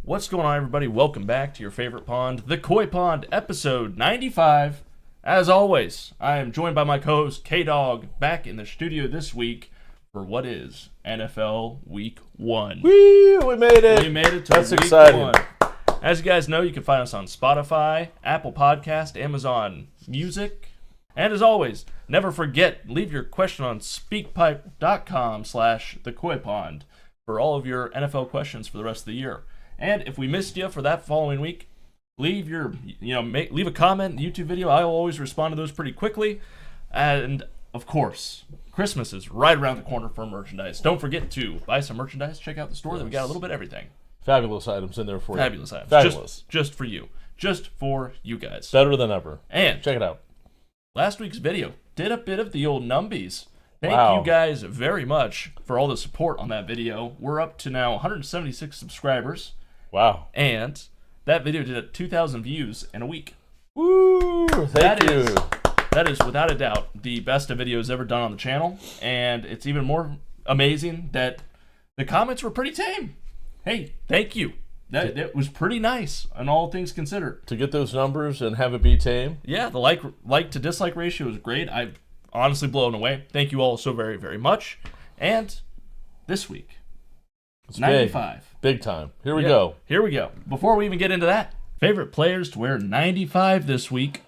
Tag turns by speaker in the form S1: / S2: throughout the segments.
S1: What's going on, everybody? Welcome back to your favorite pond, the Coy Pond, episode 95. As always, I am joined by my co-host, K-Dog, back in the studio this week for what is NFL Week 1.
S2: Woo! We made it!
S1: We made it to
S2: That's
S1: Week
S2: exciting.
S1: 1. As you guys know, you can find us on Spotify, Apple Podcast, Amazon Music, and as always, never forget, leave your question on speakpipe.com/thecoypond for all of your NFL questions for the rest of the year. And if we missed you for that following week, leave leave a comment in the YouTube video. I'll always respond to those pretty quickly. And of course, Christmas is right around the corner for merchandise. Don't forget to buy some merchandise. Check out the store. That we got a little bit of everything.
S2: Fabulous items in there for you.
S1: Fabulous items.
S2: Fabulous.
S1: Just for you. Just for you guys.
S2: Better than ever.
S1: And
S2: check it out.
S1: Last week's video did a bit of the old numbies. Thank you guys very much for all the support on that video. We're up to now 176 subscribers.
S2: Wow.
S1: And that video did 2,000 views in a week.
S2: Woo! Thank you.
S1: That is, without a doubt, the best of videos ever done on the channel. And it's even more amazing that the comments were pretty tame. Hey, thank you. That was pretty nice, on all things considered.
S2: To get those numbers and have it be tame?
S1: Yeah, the like to dislike ratio is great. I'm honestly blown away. Thank you all so very, very much. And this week,
S2: it's
S1: 95.
S2: Big time. Here we go.
S1: Here we go. Before we even get into that, favorite players to wear 95 this week.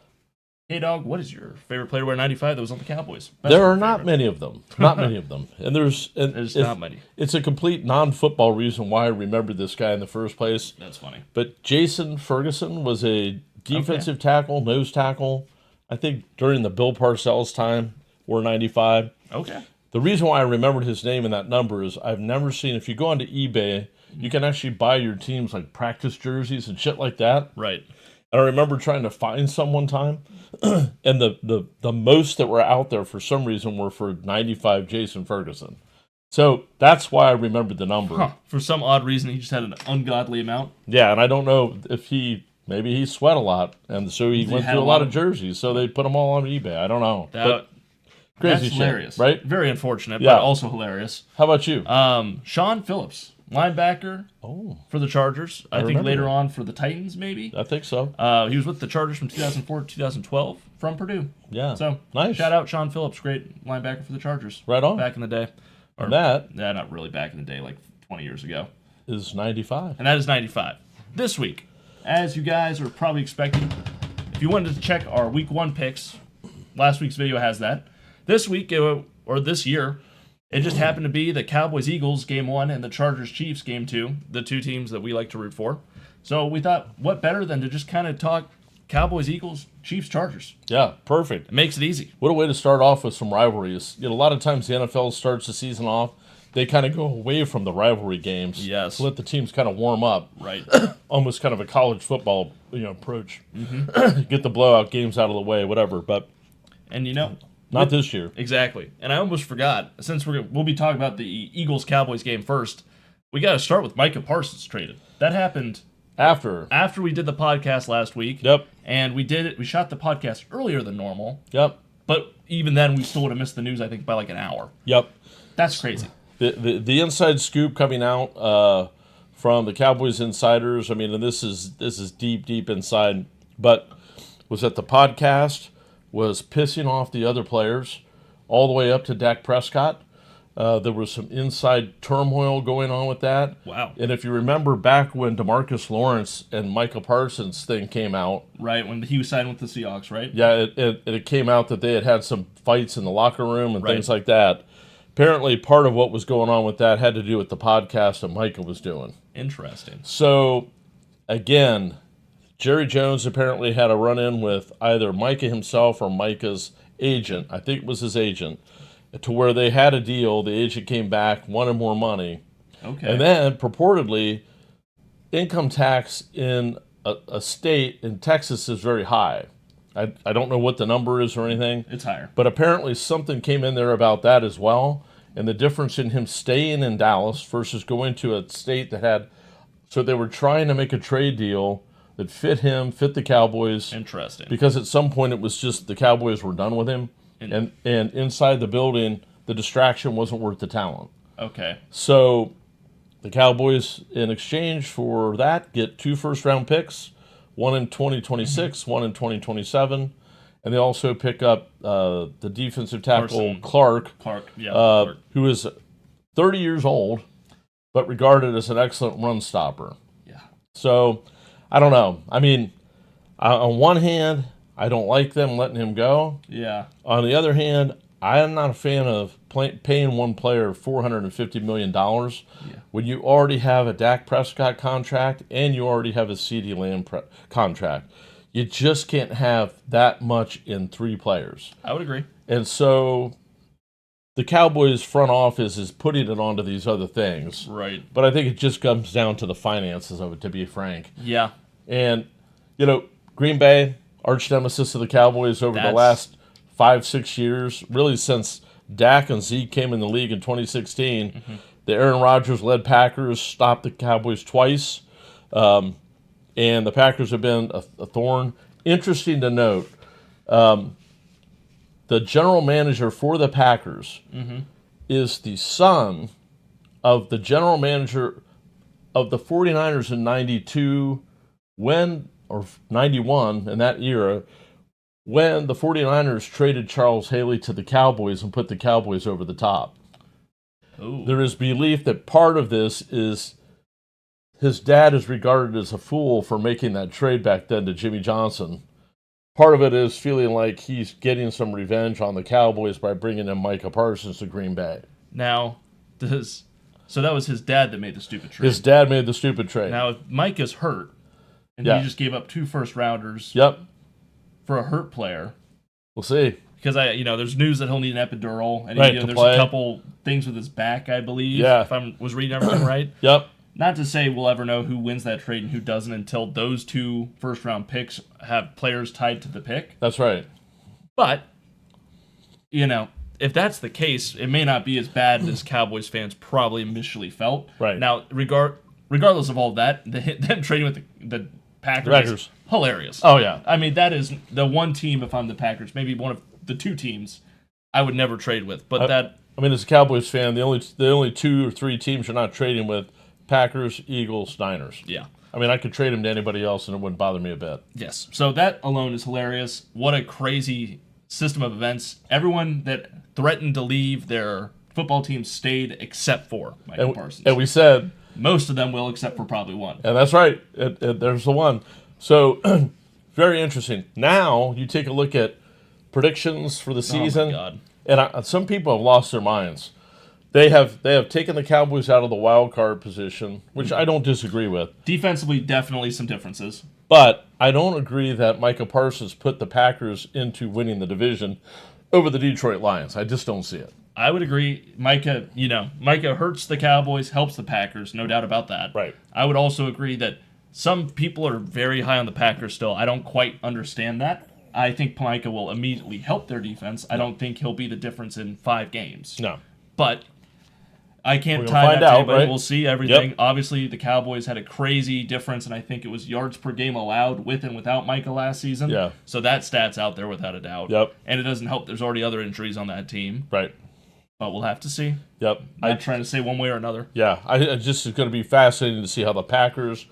S1: Hey, Dog, what is your favorite player to wear 95 that was on the Cowboys?
S2: There are not many of them. Not many of them. And there's
S1: not many.
S2: It's a complete non-football reason why I remember this guy in the first place.
S1: That's funny.
S2: But Jason Ferguson was a defensive tackle, nose tackle. I think during the Bill Parcells time, wore 95.
S1: Okay.
S2: The reason why I remembered his name and that number is I've never seen, if you go onto eBay, you can actually buy your teams like practice jerseys and shit like that.
S1: Right.
S2: And I remember trying to find some one time, and the most that were out there for some reason were for 95 Jason Ferguson. So that's why I remembered the number.
S1: Huh. For some odd reason, he just had an ungodly amount.
S2: Yeah, and I don't know if maybe he sweat a lot, and so he went through a lot of jerseys, so they put them all on eBay. I don't know. Crazy
S1: that's
S2: shit,
S1: hilarious.
S2: Right?
S1: Very unfortunate,
S2: Yeah.
S1: but also hilarious.
S2: How about you?
S1: Sean Phillips, linebacker for the Chargers. I think later on for the Titans, maybe.
S2: I think so.
S1: He was with the Chargers from 2004 to 2012 from Purdue.
S2: Yeah.
S1: So,
S2: nice.
S1: Shout out Sean Phillips, great linebacker for the Chargers.
S2: Right on.
S1: Back in the day.
S2: Or that.
S1: Yeah, not really back in the day, like 20 years ago.
S2: Is 95.
S1: And that is 95. This week, as you guys are probably expecting, if you wanted to check our Week 1 picks, last week's video has that. This week, or this year, it just happened to be the Cowboys-Eagles Game 1 and the Chargers-Chiefs Game 2, the two teams that we like to root for. So we thought, what better than to just kind of talk Cowboys-Eagles, Chiefs-Chargers.
S2: Yeah, perfect.
S1: It makes it easy.
S2: What a way to start off with some rivalries. A lot of times the NFL starts the season off, they kind of go away from the rivalry games.
S1: Yes.
S2: To let the teams kind of warm up.
S1: Right.
S2: Almost kind of a college football approach. Mm-hmm. Get the blowout games out of the way, whatever. But not this year.
S1: Exactly. And I almost forgot, since we'll be talking about the Eagles-Cowboys game first, we got to start with Micah Parsons traded. That happened after we did the podcast last week.
S2: Yep.
S1: And we shot the podcast earlier than normal.
S2: Yep.
S1: But even then, we still would have missed the news, I think, by like an hour.
S2: Yep.
S1: That's crazy.
S2: The inside scoop coming out from the Cowboys insiders, I mean, and this is deep inside, but was that the podcast was pissing off the other players all the way up to Dak Prescott. There was some inside turmoil going on with that.
S1: Wow.
S2: And if you remember back when DeMarcus Lawrence and Micah Parsons thing came out.
S1: Right, when he was signed with the Seahawks, right?
S2: Yeah, it came out that they had some fights in the locker room and things like that. Apparently, part of what was going on with that had to do with the podcast that Micah was doing.
S1: Interesting.
S2: So, again, Jerry Jones apparently had a run-in with either Micah himself or Micah's agent. I think it was his agent. To where they had a deal. The agent came back, wanted more money.
S1: Okay.
S2: And then, purportedly, income tax in a state in Texas is very high. I don't know what the number is or anything.
S1: It's higher.
S2: But apparently something came in there about that as well. And the difference in him staying in Dallas versus going to a state that had... So they were trying to make a trade deal that fit him, fit the Cowboys.
S1: Interesting.
S2: Because at some point it was just the Cowboys were done with him. And inside the building, the distraction wasn't worth the talent.
S1: Okay.
S2: So The Cowboys, in exchange for that, get 2 first-round picks, one in 2026, one in 2027, and they also pick up the defensive tackle Clark, who is 30 years old, but regarded as an excellent run stopper.
S1: Yeah.
S2: So, I don't know. I mean, on one hand, I don't like them letting him go.
S1: Yeah.
S2: On the other hand, I am not a fan of paying one player $450 million when you already have a Dak Prescott contract and you already have a CeeDee Lamb contract. You just can't have that much in 3 players.
S1: I would agree.
S2: And so the Cowboys front office is putting it onto these other things.
S1: Right.
S2: But I think it just comes down to the finances of it, to be frank.
S1: Yeah.
S2: And, Green Bay, arch nemesis of the Cowboys over the last 5-6 years, really since Dak and Zeke came in the league in 2016. The Aaron Rodgers-led Packers stopped the Cowboys twice, and the Packers have been a thorn. Interesting to note, the general manager for the Packers is the son of the general manager of the 49ers in 92, or 91, in that era, when the 49ers traded Charles Haley to the Cowboys and put the Cowboys over the top.
S1: Ooh.
S2: There is belief that part of this is his dad is regarded as a fool for making that trade back then to Jimmy Johnson. Part of it is feeling like he's getting some revenge on the Cowboys by bringing in Micah Parsons to Green Bay.
S1: Now, so that was his dad that made the stupid trade.
S2: His dad made the stupid trade.
S1: Now, if Micah's hurt, and he just gave up 2 first-rounders for a hurt player.
S2: We'll see.
S1: Because there's news that he'll need an epidural, and there's
S2: play.
S1: A couple things with his back, I believe.
S2: Yeah.
S1: If I was reading everything right.
S2: Yep.
S1: Not to say we'll ever know who wins that trade and who doesn't until those 2 first-round picks have players tied to the pick.
S2: That's right.
S1: But if that's the case, it may not be as bad as Cowboys fans probably initially felt.
S2: Right.
S1: Now, regardless of all that, them trading with the Packers is hilarious.
S2: Oh, yeah.
S1: I mean, that is the one team, if I'm the Packers, maybe one of the 2 teams I would never trade with. But
S2: as a Cowboys fan, the only 2 or 3 teams you're not trading with, Packers, Eagles, Niners.
S1: Yeah.
S2: I mean, I could trade them to anybody else and it wouldn't bother me a bit.
S1: Yes. So that alone is hilarious. What a crazy system of events. Everyone that threatened to leave their football team stayed except for Micah Parsons.
S2: And we said...
S1: most of them will, except for probably one.
S2: And that's right. There's the one. So, very interesting. Now, you take a look at predictions for the season.
S1: Oh, my God.
S2: And some people have lost their minds. They have taken the Cowboys out of the wild card position, which I don't disagree with.
S1: Defensively, definitely some differences.
S2: But I don't agree that Micah Parsons put the Packers into winning the division over the Detroit Lions. I just don't see it.
S1: I would agree. Micah hurts the Cowboys, helps the Packers, no doubt about that.
S2: Right.
S1: I would also agree that some people are very high on the Packers still. I don't quite understand that. I think Micah will immediately help their defense. I don't think he'll be the difference in 5 games.
S2: No.
S1: But I can't
S2: We'll
S1: tie
S2: find
S1: that to
S2: out,
S1: anybody.
S2: right?
S1: We'll see everything.
S2: Yep.
S1: Obviously, the Cowboys had a crazy difference, and I think it was yards per game allowed with and without Micah last season.
S2: Yeah.
S1: So that stat's out there without a doubt.
S2: Yep.
S1: And it doesn't help. There's already other injuries on that team.
S2: Right.
S1: But we'll have to see.
S2: Yep.
S1: Not trying to say one way or another.
S2: Yeah. I just it's going to be fascinating to see how the Packers,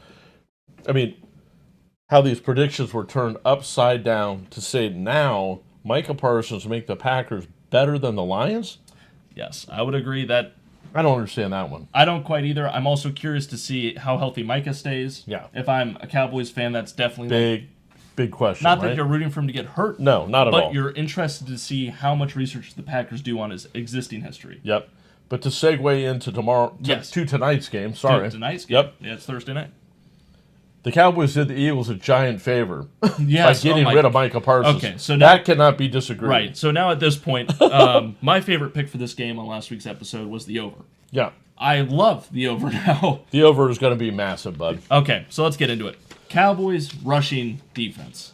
S2: how these predictions were turned upside down to say now Micah Parsons make the Packers better than the Lions?
S1: Yes, I would agree that.
S2: I don't understand that one.
S1: I don't quite either. I'm also curious to see how healthy Micah stays.
S2: Yeah.
S1: If I'm a Cowboys fan, that's definitely
S2: Big question.
S1: not
S2: right?
S1: that you're rooting for him to get hurt.
S2: No, not at all.
S1: But you're interested to see how much research the Packers do on his existing history.
S2: Yep. But to segue into to tonight's game, sorry.
S1: Tonight's game?
S2: Yep.
S1: Yeah, it's Thursday night.
S2: The Cowboys did the Eagles a giant favor
S1: Yes,
S2: by getting rid of Micah Parsons.
S1: Okay, so now,
S2: that cannot be disagreed.
S1: Right. So now at this point, my favorite pick for this game on last week's episode was the over.
S2: Yeah.
S1: I love the over now.
S2: The over is going to be massive, bud.
S1: Okay, so let's get into it. Cowboys rushing defense.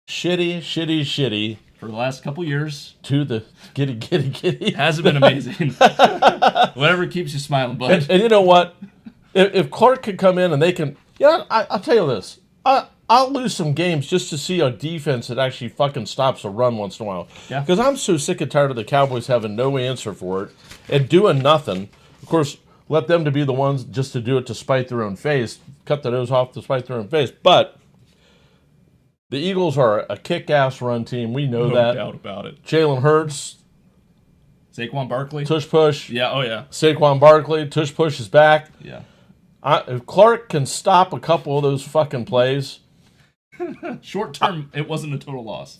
S2: Shitty.
S1: For the last couple years.
S2: To the giddy.
S1: Hasn't been amazing. Whatever keeps you smiling, bud.
S2: And you know what? If Clark can come in and they can... I'll tell you this. I'll lose some games just to see a defense that actually fucking stops a run once in a while.
S1: Yeah.
S2: Because I'm so sick and tired of the Cowboys having no answer for it and doing nothing. Of course, let them to be the ones just to do it to spite their own face, cut the nose off to spite their own face. But the Eagles are a kick-ass run team. We know that.
S1: No doubt about it.
S2: Jalen Hurts.
S1: Saquon Barkley.
S2: Tush push.
S1: Yeah, oh yeah.
S2: Saquon Barkley. Tush push is back.
S1: Yeah.
S2: If Clark can stop a couple of those fucking plays.
S1: Short term, it wasn't a total loss.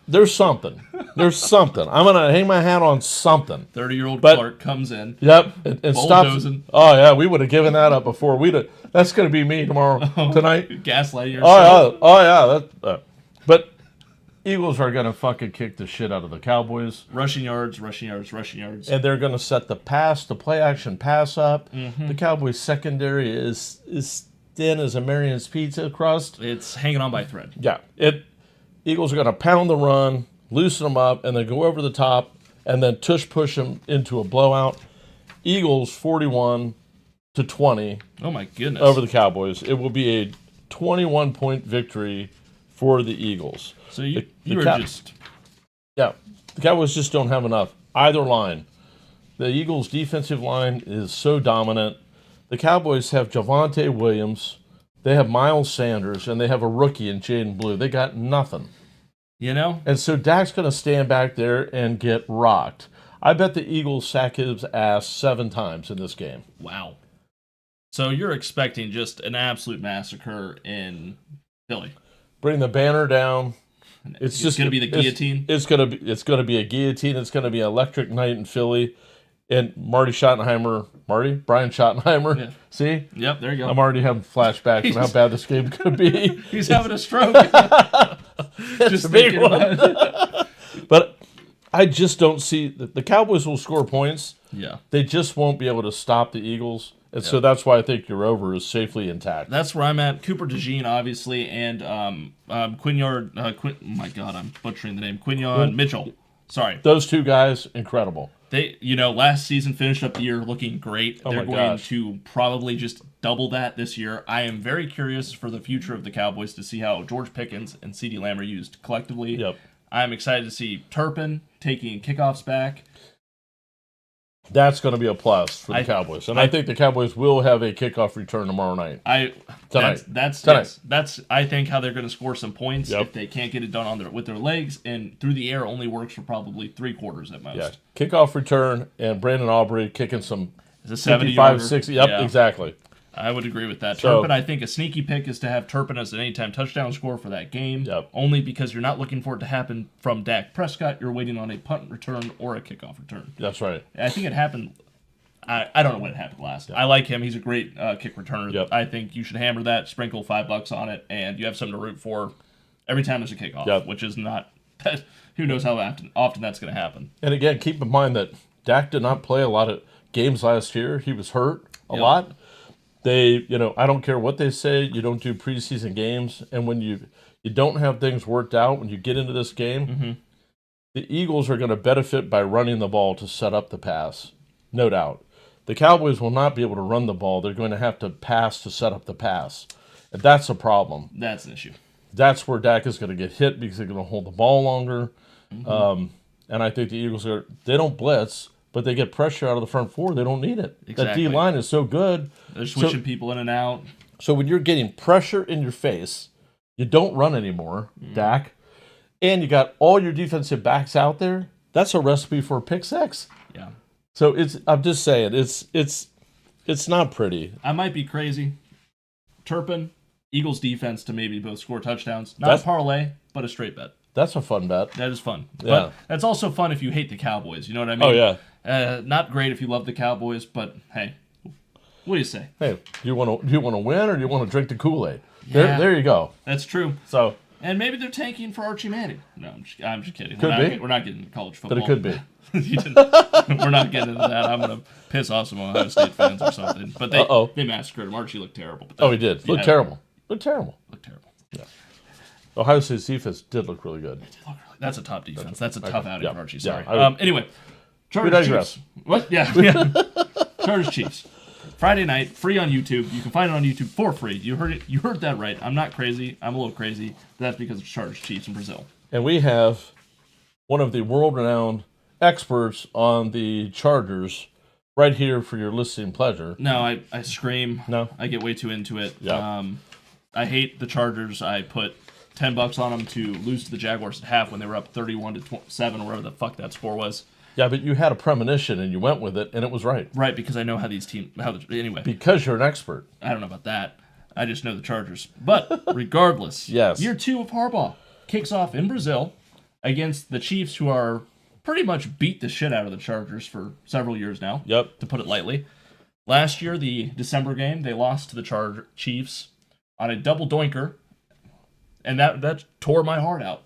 S2: There's something. There's something. I'm going to hang my hat on something.
S1: 30-year-old Clark comes in.
S2: Yep. And stops.
S1: Bulldozing.
S2: Oh, yeah. We would have given that up before. That's going to be me tomorrow, tonight.
S1: Gaslighting yourself.
S2: Oh, yeah. But Eagles are going to fucking kick the shit out of the Cowboys.
S1: Rushing yards, rushing yards, rushing yards.
S2: And they're going to set the play action pass up. Mm-hmm. The Cowboys secondary is thin as a Marion's pizza crust.
S1: It's hanging on by a thread.
S2: Yeah. Eagles are going to pound the run, loosen them up, and then go over the top, and then tush push them into a blowout. Eagles 41-20.
S1: Oh my goodness.
S2: Over the Cowboys. It will be a 21-point victory for the Eagles.
S1: So you were just...
S2: Yeah. The Cowboys just don't have enough. Either line. The Eagles' defensive line is so dominant. The Cowboys have Javonte Williams, they have Miles Sanders, and they have a rookie in Jaden Blue. They got nothing.
S1: You know?
S2: And so Dak's going to stand back there and get rocked. I bet the Eagles sack his ass 7 times in this game.
S1: Wow. So you're expecting just an absolute massacre in Philly.
S2: Bring the banner down. It's just
S1: going to be the guillotine.
S2: It's going to be a guillotine. It's going to be an electric night in Philly. And Brian Schottenheimer. Yeah. See?
S1: Yep, there you go.
S2: I'm already having flashbacks of how bad this game could be.
S1: He's having a stroke.
S2: Just thinking about it. But I just don't see the Cowboys will score points.
S1: Yeah.
S2: They just won't be able to stop the Eagles. And so that's why I think your over is safely intact.
S1: That's where I'm at. Cooper DeJean, obviously, and Quinyard. My God, I'm butchering the name. Quinyon Mitchell. Sorry.
S2: Those two guys, incredible.
S1: They, last season finished up the year looking great. They're going to probably just double that this year. I am very curious for the future of the Cowboys to see how George Pickens and CeeDee Lamb are used collectively.
S2: Yep.
S1: I'm excited to see Turpin taking kickoffs back.
S2: That's going to be a plus for the Cowboys. And I think the Cowboys will have a kickoff return tomorrow night.
S1: Tonight. That's I think how they're going to score some points if they can't get it done with their legs, and through the air only works for probably 3 quarters at most.
S2: Yeah. Kickoff return and Brandon Aubrey kicking some
S1: 55,
S2: 60. Yep, exactly.
S1: I would agree with that. Turpin, I think a sneaky pick is to have Turpin as an anytime touchdown scorer for that game.
S2: Yep.
S1: Only because you're not looking for it to happen from Dak Prescott. You're waiting on a punt return or a kickoff return.
S2: That's right.
S1: I think it happened. I don't know when it happened last. Yep. I like him. He's a great kick returner.
S2: Yep.
S1: I think you should hammer that, sprinkle $5 on it, and you have something to root for every time there's a kickoff, which is not... Who knows how often that's going to happen.
S2: And again, keep in mind that Dak did not play a lot of games last year. He was hurt a lot. I don't care what they say, you don't do preseason games, and when you don't have things worked out, when you get into this game, the Eagles are going to benefit by running the ball to set up the pass, no doubt. The Cowboys will not be able to run the ball. They're going to have to pass to set up the pass, and that's a problem.
S1: That's an issue. That's
S2: where Dak is going to get hit because they're going to hold the ball longer, and I think the Eagles they don't blitz, but they get pressure out of the front 4. They don't need it.
S1: Exactly.
S2: That D-line is so good.
S1: They're switching people in and out.
S2: So when you're getting pressure in your face, you don't run anymore, Dak, and you got all your defensive backs out there, that's a recipe for a pick six.
S1: Yeah.
S2: So I'm just saying, it's not pretty.
S1: I might be crazy. Turpin, Eagles defense to maybe both score touchdowns. Not a parlay, but a straight bet.
S2: That's a fun bet.
S1: That is fun.
S2: Yeah.
S1: But that's also fun if you hate the Cowboys. You know what I mean?
S2: Oh, yeah.
S1: Not great if you love the Cowboys, but hey, what do you say?
S2: Hey, do you want to win or do you want to drink the Kool-Aid?
S1: Yeah,
S2: there you go.
S1: That's true.
S2: So,
S1: and maybe they're tanking for Archie Manning. No, I'm just kidding.
S2: We're
S1: not getting into college football.
S2: But it could be.
S1: We're not getting into that. I'm going to piss off some Ohio State fans or something. But they massacred him. Archie looked terrible. But
S2: he did. Looked terrible. Yeah. Ohio State's defense did look really good.
S1: That's a top defense. That's a tough outing for Archie. Sorry. Anyway,
S2: Chargers Chiefs.
S1: What? Yeah. Chargers Chiefs. Friday night, free on YouTube. You can find it on YouTube for free. You heard it. You heard that right. I'm not crazy. I'm a little crazy. But that's because it's Chargers Chiefs in Brazil.
S2: And we have one of the world-renowned experts on the Chargers right here for your listening pleasure.
S1: No, I scream.
S2: No.
S1: I get way too into it.
S2: Yeah.
S1: I hate the Chargers. I put $10 on them to lose to the Jaguars at half when they were up 31-7 or whatever the fuck that score was.
S2: Yeah, but you had a premonition and you went with it, and it was right.
S1: Right, because I know how these teams. Anyway.
S2: Because you're an expert.
S1: I don't know about that. I just know the Chargers. But regardless,
S2: Yes.
S1: Year 2 of Harbaugh kicks off in Brazil against the Chiefs, who are pretty much beat the shit out of the Chargers for several years now.
S2: Yep.
S1: To put it lightly. Last year, the December game, they lost to the Chiefs on a double doinker, and that tore my heart out.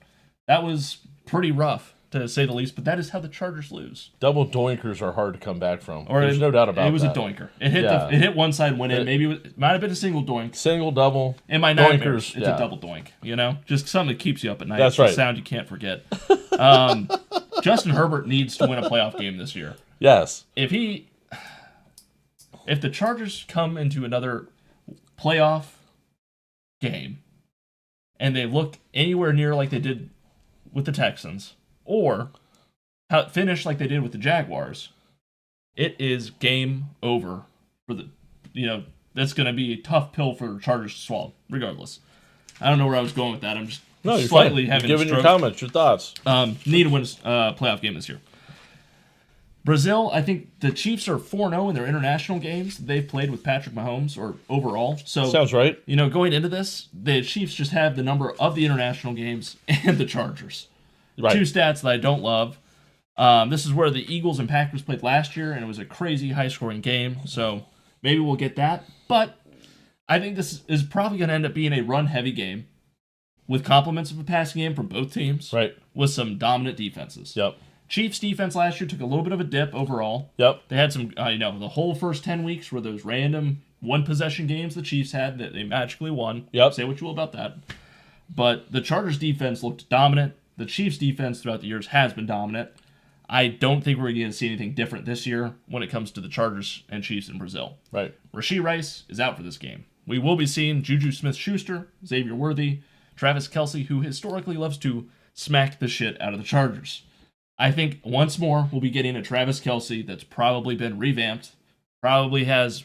S1: That was pretty rough, to say the least, but that is how the Chargers lose.
S2: Double doinkers are hard to come back from. There's no doubt about that.
S1: It was a doinker. It hit one side and went in. Maybe it might have been a single doink.
S2: Single, double,
S1: in my nightmares, it's a double doink. Just something that keeps you up at night.
S2: That's
S1: right.
S2: A
S1: sound you can't forget. Justin Herbert needs to win a playoff game this year.
S2: Yes.
S1: If the Chargers come into another playoff game and they look anywhere near like they did with the Texans, or finish like they did with the Jaguars, it is game over for that's going to be a tough pill for the Chargers to swallow, regardless. I don't know where I was going with that. I'm just slightly having
S2: giving your comments, your thoughts.
S1: Need to win a playoff game this year. Brazil, I think the Chiefs are 4-0 in their international games they've played with Patrick Mahomes, or overall. So
S2: sounds right.
S1: Going into this, the Chiefs just have the number of the international games and the Chargers.
S2: Right.
S1: Two stats that I don't love. This is where the Eagles and Packers played last year, and it was a crazy high-scoring game. So maybe we'll get that. But I think this is probably going to end up being a run-heavy game with complements of a passing game from both teams.
S2: Right.
S1: With some dominant defenses.
S2: Yep.
S1: Chiefs defense last year took a little bit of a dip overall.
S2: Yep.
S1: They had some, the whole first 10 weeks were those random one-possession games the Chiefs had that they magically won.
S2: Yep.
S1: Say what you will about that. But the Chargers defense looked dominant. The Chiefs defense throughout the years has been dominant. I don't think we're going to see anything different this year when it comes to the Chargers and Chiefs in Brazil.
S2: Right.
S1: Rashee Rice is out for this game. We will be seeing Juju Smith-Schuster, Xavier Worthy, Travis Kelce, who historically loves to smack the shit out of the Chargers. I think once more we'll be getting a Travis Kelce that's probably been revamped, probably has,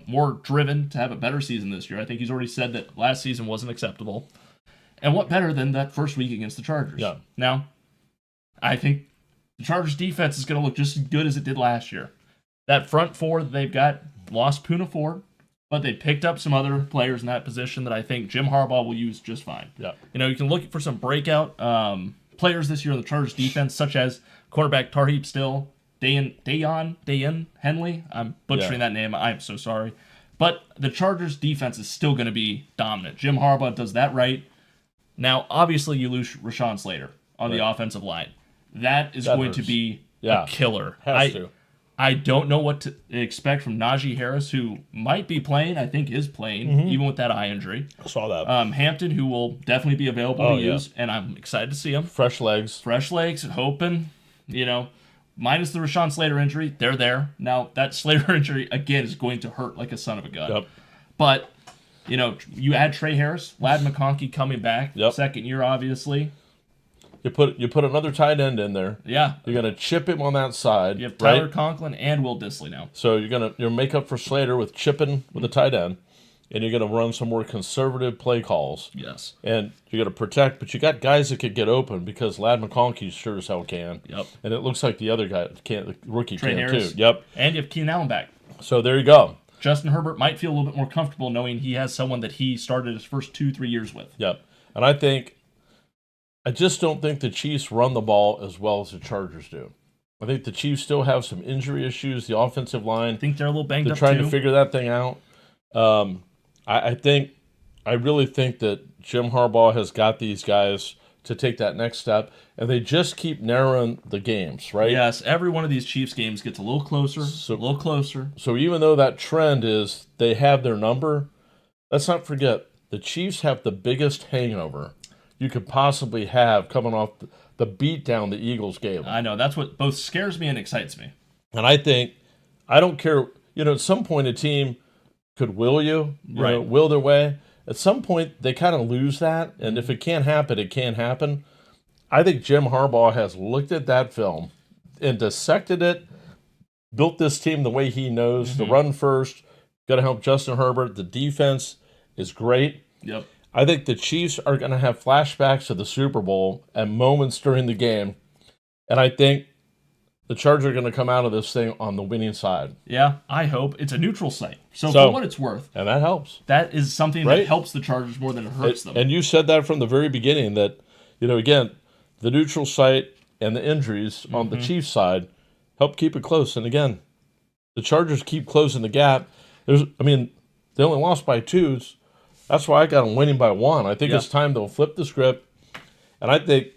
S1: more driven to have a better season this year. I think he's already said that last season wasn't acceptable. And what better than that first week against the Chargers?
S2: Yeah.
S1: Now, I think the Chargers defense is going to look just as good as it did last year. That front four that they've got lost Poona Ford, but they picked up some other players in that position that I think Jim Harbaugh will use just fine.
S2: Yeah.
S1: You can look for some breakout players this year in the Chargers defense, such as cornerback Tarheeb Still, Dayan Henley. I'm butchering that name. I'm so sorry. But the Chargers defense is still going to be dominant. Jim Harbaugh does that right. Now, obviously, you lose Rashawn Slater on the offensive line. That going to be a killer.
S2: Has to.
S1: I don't know what to expect from Najee Harris, who might be playing. I think is playing, even with that eye injury.
S2: I saw that.
S1: Hampton, who will definitely be available to use, and I'm excited to see him.
S2: Fresh legs,
S1: hoping, minus the Rashawn Slater injury, they're there. Now, that Slater injury, again, is going to hurt like a son of a gun.
S2: Yep.
S1: But, you add Trey Harris, Ladd McConkey coming back, second year, obviously.
S2: You put another tight end in there.
S1: Yeah.
S2: You're going to chip him on that side.
S1: You have Tyler Conklin and Will Dissly now.
S2: So you'll make up for Slater with chipping with a tight end, and you're going to run some more conservative play calls.
S1: Yes.
S2: And you're going to protect, but you got guys that could get open because Ladd McConkey sure as hell can.
S1: Yep.
S2: And it looks like the other guy can't, the rookie
S1: Trey
S2: can
S1: Harris.
S2: too. Yep.
S1: And you have Keenan Allen back.
S2: So there you go.
S1: Justin Herbert might feel a little bit more comfortable knowing he has someone that he started his first 2-3 years with.
S2: Yep. And I just don't think the Chiefs run the ball as well as the Chargers do. I think the Chiefs still have some injury issues. The offensive line,
S1: I think they're a little banged up
S2: they're trying
S1: too.
S2: to figure that thing out. I really think that Jim Harbaugh has got these guys to take that next step, and they just keep narrowing the games, right?
S1: Yes, every one of these Chiefs games gets a little closer, a little closer.
S2: So even though that trend is they have their number, let's not forget the Chiefs have the biggest hangover you could possibly have coming off the beat down the Eagles gave them.
S1: I know, that's what both scares me and excites me.
S2: And I don't care, at some point a team could will will their way. At some point, they kind of lose that, and if it can't happen, it can't happen. I think Jim Harbaugh has looked at that film and dissected it built this team the way he knows. The run first, got to help Justin Herbert. The defense is great.
S1: Yep.
S2: I think the Chiefs are going to have flashbacks to the Super Bowl and moments during the game. And I think the Chargers are going to come out of this thing on the winning side.
S1: Yeah, I hope. It's a neutral site. So for what it's worth.
S2: And that helps.
S1: That is something that helps the Chargers more than it hurts them.
S2: And you said that from the very beginning that, again, the neutral site and the injuries on the Chiefs side help keep it close. And again, the Chargers keep closing the gap. They only lost by 2. That's why I got them winning by 1. I think it's time to flip the script. And I think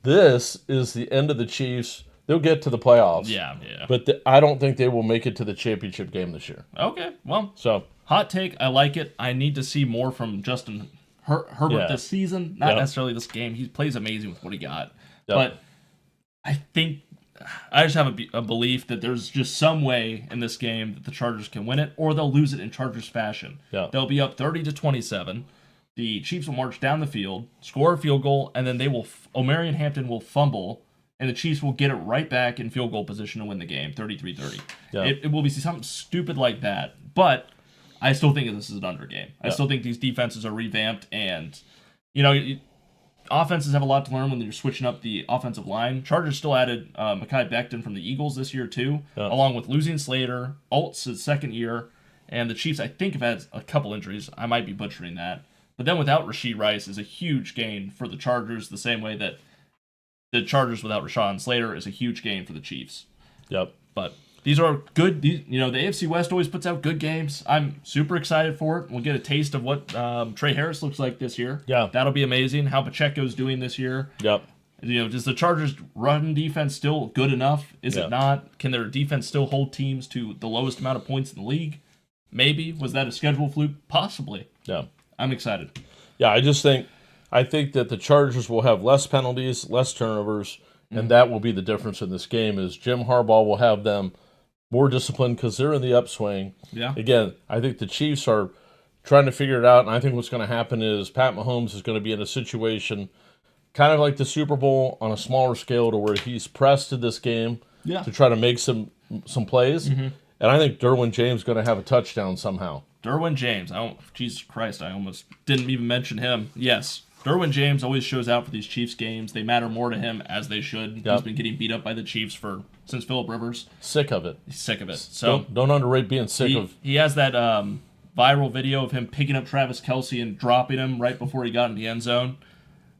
S2: this is the end of the Chiefs. They'll get to the playoffs.
S1: Yeah.
S2: But I don't think they will make it to the championship game this year.
S1: Okay, well, hot take. I like it. I need to see more from Justin Herbert this season. Not necessarily this game. He plays amazing with what he got. Yep. But I think I just have a belief that there's just some way in this game that the Chargers can win it, or they'll lose it in Chargers fashion.
S2: Yeah.
S1: They'll be up 30-27. The Chiefs will march down the field, score a field goal, and then Omarion Hampton will fumble, and the Chiefs will get it right back in field goal position to win the game, 33-30. Yeah. It will be something stupid like that, but I still think this is an under game. I still think these defenses are revamped, and, offenses have a lot to learn when you're switching up the offensive line. Chargers still added Mekhi Becton from the Eagles this year, too, along with losing Slater, Alt's his second year, and the Chiefs, I think, have had a couple injuries. I might be butchering that. But then without Rashee Rice is a huge gain for the Chargers, the same way that the Chargers without Rashawn Slater is a huge gain for the Chiefs.
S2: Yep.
S1: But these are good. The AFC West always puts out good games. I'm super excited for it. We'll get a taste of what Trey Harris looks like this year.
S2: Yeah.
S1: That'll be amazing. How Pacheco's doing this year.
S2: Yep.
S1: Does the Chargers' run defense still good enough? Is it not? Can their defense still hold teams to the lowest amount of points in the league? Maybe. Was that a schedule fluke? Possibly.
S2: Yeah.
S1: I'm excited.
S2: Yeah, I think that the Chargers will have less penalties, less turnovers, and that will be the difference in this game. Is Jim Harbaugh will have them more disciplined because they're in the upswing.
S1: Yeah.
S2: Again, I think the Chiefs are trying to figure it out, and I think what's going to happen is Pat Mahomes is going to be in a situation kind of like the Super Bowl on a smaller scale, to where he's pressed to this game to try to make some plays, and I think Derwin James is going to have a touchdown somehow.
S1: Derwin James. Jesus Christ, I almost didn't even mention him. Yes, Derwin James always shows out for these Chiefs games. They matter more to him, as they should. Yep. He's been getting beat up by the Chiefs since Phillip Rivers.
S2: Sick of it.
S1: He's sick of it. So
S2: don't underrate being sick of.
S1: He has that viral video of him picking up Travis Kelce and dropping him right before he got in the end zone.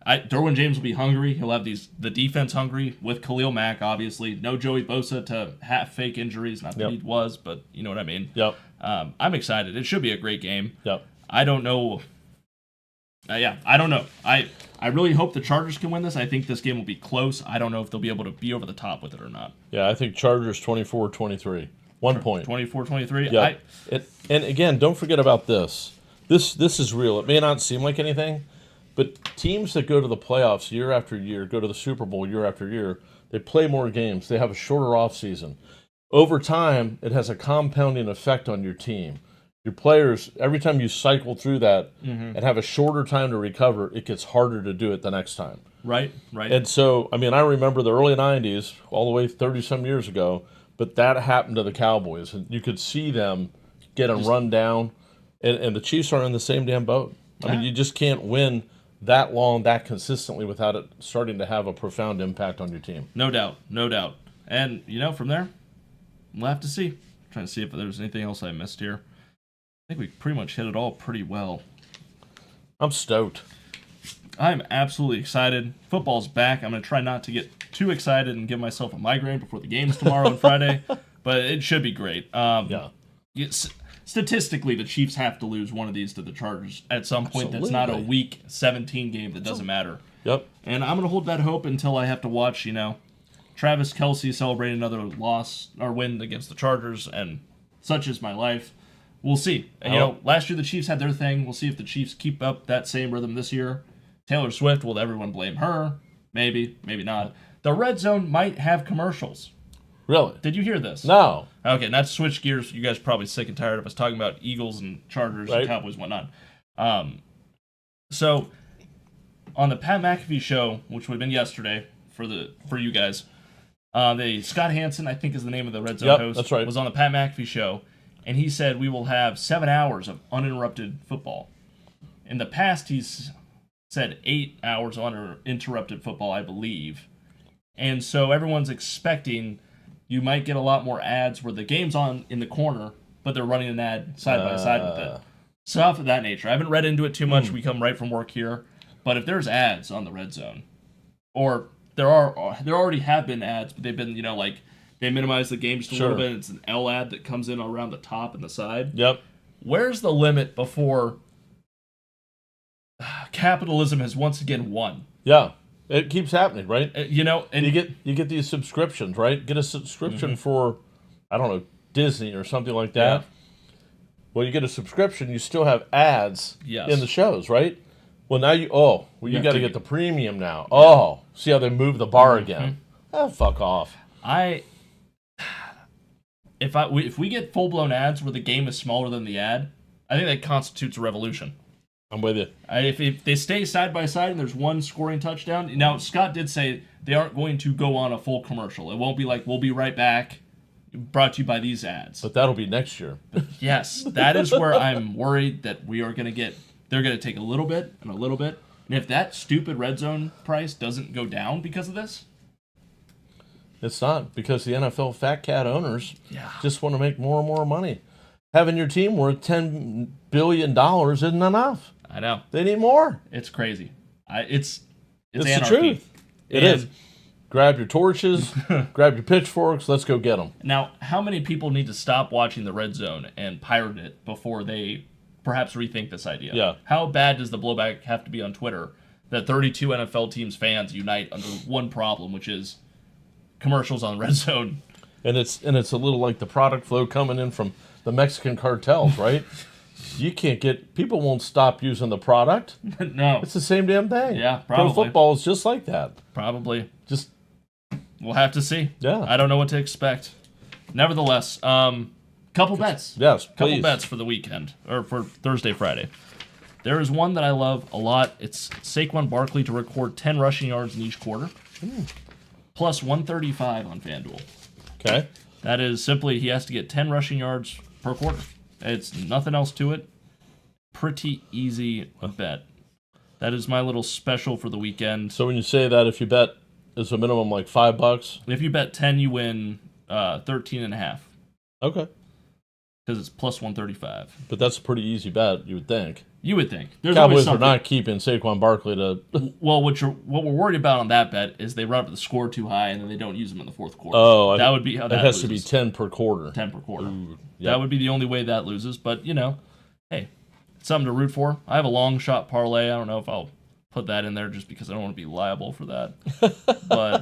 S1: Derwin James will be hungry. He'll have the defense hungry with Khalil Mack, obviously. No Joey Bosa to half fake injuries. Not that he was, but you know what I mean.
S2: Yep.
S1: I'm excited. It should be a great game.
S2: Yep.
S1: I don't know. I don't know. I really hope the Chargers can win this. I think this game will be close. I don't know if they'll be able to be over the top with it or not.
S2: Yeah, I think Chargers 24-23. 1 point.
S1: 24-23.
S2: Yeah. And again, don't forget about this. This is real. It may not seem like anything, but teams that go to the playoffs year after year, go to the Super Bowl year after year, they play more games. They have a shorter offseason. Over time, it has a compounding effect on your team. Your players, every time you cycle through that and have a shorter time to recover, it gets harder to do it the next time.
S1: Right.
S2: And so, I remember the early 90s, all the way 30-some years ago, but that happened to the Cowboys. And you could see them getting run down, and the Chiefs are in the same damn boat. You just can't win that long, that consistently without it starting to have a profound impact on your team.
S1: No doubt. And, from there, we'll have to see. I'm trying to see if there's anything else I missed here. I think we pretty much hit it all pretty well.
S2: I'm stoked.
S1: I'm absolutely excited. Football's back. I'm going to try not to get too excited and give myself a migraine before the games tomorrow and Friday, but it should be great. Statistically, the Chiefs have to lose one of these to the Chargers at some point. Absolutely. That's not a Week 17 game that doesn't matter.
S2: Yep.
S1: And I'm going to hold that hope until I have to watch, Travis Kelce celebrate another loss or win against the Chargers, and such is my life. We'll see. And, last year the Chiefs had their thing. We'll see if the Chiefs keep up that same rhythm this year. Taylor Swift, will everyone blame her? Maybe, maybe not. The Red Zone might have commercials.
S2: Really?
S1: Did you hear this?
S2: No.
S1: Okay, not to switch gears. You guys are probably sick and tired of us talking about Eagles and Chargers and Cowboys and whatnot. So, on the Pat McAfee show, which would have been yesterday for you guys, Scott Hansen, I think is the name of the Red Zone
S2: Yep,
S1: host,
S2: that's right.
S1: was on the Pat McAfee show, and he said we will have 7 hours of uninterrupted football. In the past, he's said 8 hours of uninterrupted football, I believe. And so everyone's expecting you might get a lot more ads where the game's on in the corner, but they're running an ad side by side with it. Stuff of that nature. I haven't read into it too much. We come right from work here. But if there's ads on the Red Zone, or there already have been ads, but they've been, like, they minimize the game just a little bit. It's an L ad that comes in around the top and the side.
S2: Yep.
S1: Where's the limit before capitalism has once again won?
S2: Yeah. It keeps happening, right?
S1: And
S2: you get these subscriptions, right? Get a subscription for, I don't know, Disney or something like that.
S1: Yeah.
S2: Well, you get a subscription, you still have ads in the shows, right? Well, now you got to get the premium now. Yeah. Oh, see how they move the bar again? Oh, fuck off.
S1: If we get full blown ads where the game is smaller than the ad, I think that constitutes a revolution.
S2: I'm with you.
S1: If they stay side by side and there's one scoring touchdown, now Scott did say they aren't going to go on a full commercial. It won't be like, we'll be right back, brought to you by these ads.
S2: But that'll be next year.
S1: Yes, that is where I'm worried that we are going to get, they're going to take a little bit and a little bit. And if that stupid Red Zone price doesn't go down because of this?
S2: It's not, because the NFL fat cat owners just want to make more and more money. Having your team worth $10 billion isn't enough.
S1: I know.
S2: They need more.
S1: It's crazy. It's
S2: the truth. It is. Grab your torches, grab your pitchforks, let's go get them.
S1: Now, how many people need to stop watching the Red Zone and pirate it before they perhaps rethink this idea?
S2: Yeah.
S1: How bad does the blowback have to be on Twitter that 32 NFL teams fans unite under one problem, which is commercials on Red Zone?
S2: And it's a little like the product flow coming in from the Mexican cartels, right? You can't people won't stop using the product.
S1: No.
S2: It's the same damn thing.
S1: Yeah, probably.
S2: Pro football is just like that.
S1: Probably.
S2: Just,
S1: we'll have to see.
S2: Yeah.
S1: I don't know what to expect. Nevertheless, couple bets.
S2: Yes, please.
S1: Couple bets for the weekend, or for Thursday, Friday. There is one that I love a lot. It's Saquon Barkley to record 10 rushing yards in each quarter. Plus 135 on FanDuel.
S2: Okay.
S1: That is simply he has to get 10 rushing yards per quarter. It's nothing else to it. Pretty easy bet. That is my little special for the weekend.
S2: So when you say that, if you bet, it's a minimum like $5?
S1: If you bet 10, you win 13.5.
S2: Okay.
S1: Because it's plus 135.
S2: But that's a pretty easy bet, you would think.
S1: You would think. There's
S2: Cowboys are not keeping Saquon Barkley to...
S1: Well, what we're worried about on that bet is they run up the score too high and then they don't use them in the fourth quarter.
S2: Oh,
S1: that would be how that
S2: has
S1: loses.
S2: to be 10 per quarter.
S1: 10 per quarter.
S2: Ooh, yep.
S1: That would be the only way that loses. But, hey, it's something to root for. I have a long shot parlay. I don't know if I'll put that in there just because I don't want to be liable for that. But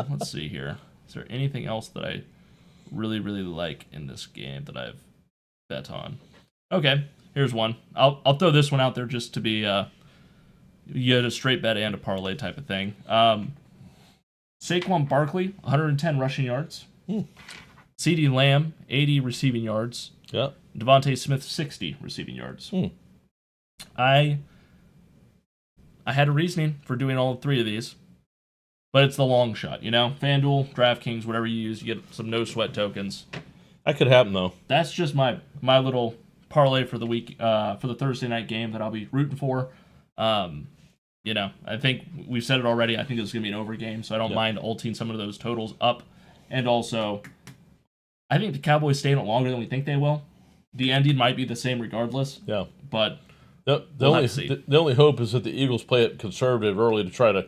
S1: let's see here. Is there anything else that I really, really like in this game that I've bet on? Okay, here's one. I'll throw this one out there just to be you get a straight bet and a parlay type of thing. Saquon Barkley, 110 rushing yards. CeeDee Lamb, 80 receiving yards.
S2: Yeah.
S1: Devontae Smith, 60 receiving yards. I had a reasoning for doing all three of these, but it's the long shot, FanDuel, DraftKings, whatever you use, you get some no-sweat tokens.
S2: That could happen, though.
S1: That's just my little parlay for the week, for the Thursday night game that I'll be rooting for. I think we've said it already. I think it's going to be an over game, so I don't mind ulting some of those totals up. And also, I think the Cowboys stay in it longer than we think they will. The ending might be the same regardless.
S2: Yeah.
S1: But
S2: the only hope is that the Eagles play it conservative early to try to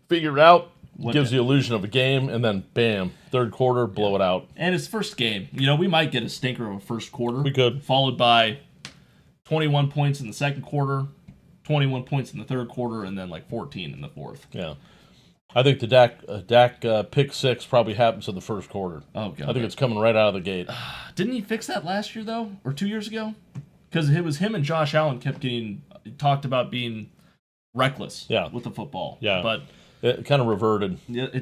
S2: figure it out. Gives the illusion of a game, and then bam, third quarter, blow it out.
S1: And it's first game. We might get a stinker of a first quarter.
S2: We could.
S1: Followed by 21 points in the second quarter, 21 points in the third quarter, and then like 14 in the fourth.
S2: Yeah. I think the Dak pick six probably happens in the first quarter.
S1: Oh, God.
S2: I think it's coming right out of the gate.
S1: Didn't he fix that last year, though? Or 2 years ago? Because it was him and Josh Allen kept getting talked about being reckless with the football.
S2: Yeah.
S1: But
S2: it kind of reverted.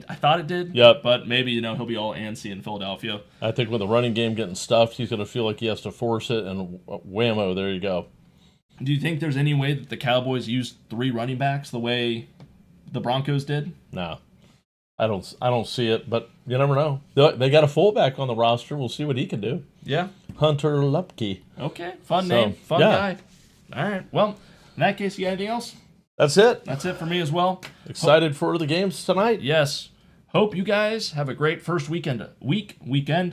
S1: I thought it did.
S2: Yep.
S1: But maybe, he'll be all antsy in Philadelphia.
S2: I think with the running game getting stuffed, he's going to feel like he has to force it, and whammo, there you go.
S1: Do you think there's any way that the Cowboys used 3 running backs the way the Broncos did?
S2: No. I don't see it, but you never know. They got a fullback on the roster. We'll see what he can do.
S1: Yeah.
S2: Hunter Lupke.
S1: Okay. Fun name. Fun guy. All right. Well, in that case, you got anything else?
S2: That's it.
S1: That's it for me as well.
S2: Excited for the games tonight?
S1: Yes. Hope you guys have a great first weekend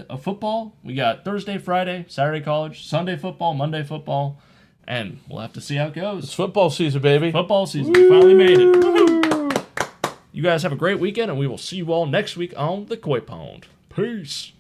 S1: of football. We got Thursday, Friday, Saturday college, Sunday football, Monday football, and we'll have to see how it goes.
S2: It's football season, baby.
S1: Football season. We finally made it. Woo-hoo. You guys have a great weekend, and we will see you all next week on the Coy Pond. Peace.